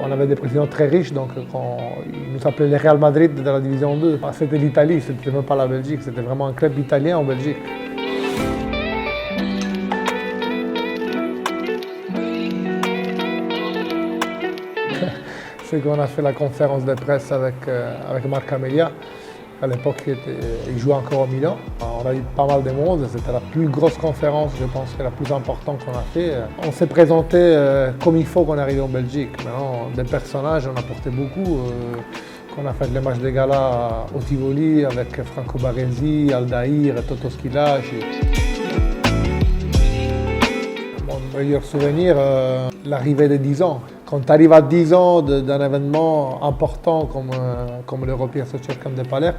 On avait des présidents très riches, donc ils nous appelaient le Real Madrid de la division 2. C'était l'Italie, c'était même pas la Belgique, c'était vraiment un club italien en Belgique. C'est qu'on a fait la conférence de presse avec Marc Amelia. À l'époque, il jouait encore au Milan. On a eu pas mal de monde. C'était la plus grosse conférence, je pense, que la plus importante qu'on a fait. On s'est présenté comme il faut qu'on arrive en Belgique. Maintenant, des personnages, on a porté beaucoup. On a fait les matchs de gala au Tivoli avec Franco Baresi, Aldair, Toto Schillaci. Mon meilleur souvenir, l'arrivée de 10 ans. Quand tu arrives à 10 ans d'un événement important comme l'European Social Camp de Palerme,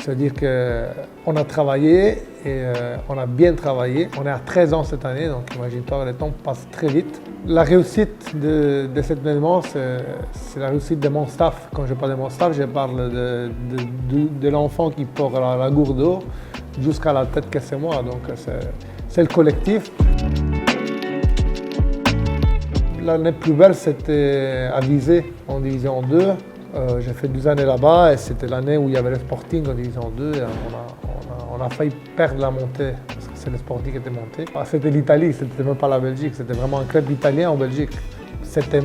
c'est-à-dire qu'on a travaillé et on a bien travaillé. On est à 13 ans cette année, donc imagine-toi, le temps passe très vite. La réussite de cet événement, c'est la réussite de mon staff. Quand je parle de mon staff, je parle de l'enfant qui porte la gourde d'eau jusqu'à la tête que c'est moi. Donc c'est le collectif. L'année plus belle, c'était à Visé, en division 2. J'ai fait 12 années là-bas et c'était l'année où il y avait le Sporting en division 2. Et on a failli perdre la montée parce que c'est le Sporting qui était monté. C'était l'Italie, c'était même pas la Belgique, c'était vraiment un club italien en Belgique. C'était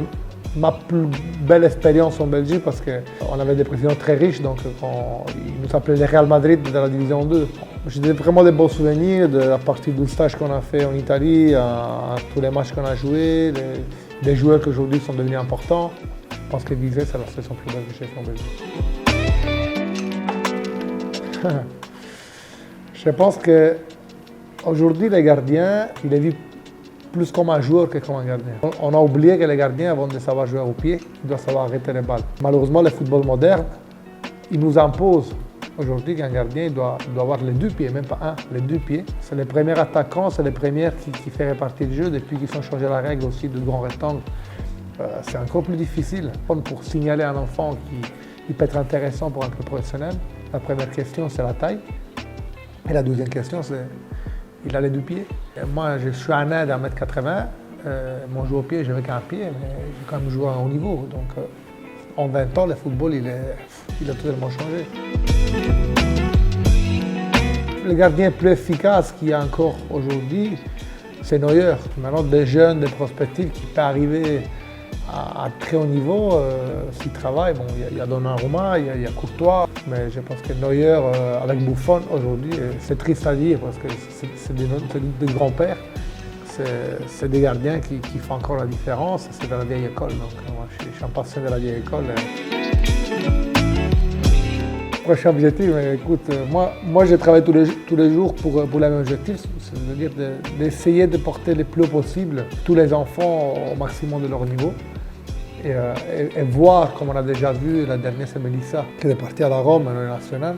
ma plus belle expérience en Belgique parce qu'on avait des présidents très riches, donc ils nous appelaient le Real Madrid de la division 2. J'ai vraiment des beaux souvenirs à partir du stage qu'on a fait en Italie, à tous les matchs qu'on a joués, des joueurs qui aujourd'hui sont devenus importants. Je pense que Visé, c'est la saison plus belle que j'ai fait en Belgique. Je pense qu'aujourd'hui, les gardiens, il est vu plus comme un joueur que comme un gardien. On a oublié que les gardiens, avant de savoir jouer au pied, ils doivent savoir arrêter les balles. Malheureusement, le football moderne, il nous impose aujourd'hui qu'un gardien doit avoir les deux pieds, même pas un, les deux pieds. C'est les premiers attaquants, c'est les premiers qui font répartir le jeu depuis qu'ils ont changé la règle aussi de grand rectangle. C'est encore plus difficile pour signaler un enfant qui peut être intéressant pour un club professionnel. La première question, c'est la taille. Et la deuxième question, c'est il a les deux pieds. Et moi, je suis un aide à 1m80. Mon jeu au pied, je n'avais qu'un pied, mais j'ai quand même joué à un haut niveau. Donc, en 20 ans, le football, il a totalement changé. Le gardien le plus efficace qu'il y a encore aujourd'hui, c'est Neuer. Maintenant, des jeunes, des prospectifs qui peuvent arriver à très haut niveau s'ils travaillent. Bon, il y a Donnarumma, il y a Courtois, mais je pense que Neuer avec Buffon aujourd'hui, c'est triste à dire parce que c'est des grands-pères. C'est des gardiens qui font encore la différence, c'est de la vieille école. Donc moi, je suis un passionné de la vieille école. Prochain objectif, écoute, moi je travaille tous les jours pour le même objectif, c'est-à-dire d'essayer de porter le plus haut possible tous les enfants au maximum de leur niveau. Et voir, comme on a déjà vu, la dernière c'est Melissa, qui est partie à la Rome, à la nationale,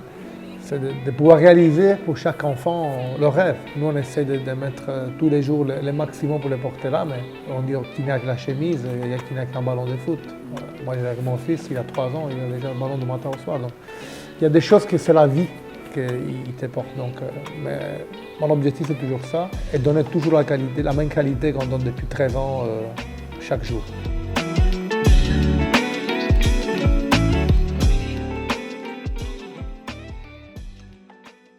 c'est de pouvoir réaliser pour chaque enfant le rêve. Nous, on essaie de mettre tous les jours le maximum pour les porter là, mais on dit qu'il n'y a que la chemise, il n'y a qu'il n'y a qu'un ballon de foot. Moi, avec mon fils, il a 3 ans, il a déjà un ballon du matin au soir. Donc, il y a des choses que c'est la vie qui te porte. Donc, mais mon objectif, c'est toujours ça, et donner toujours la même qualité qu'on donne depuis 13 ans chaque jour.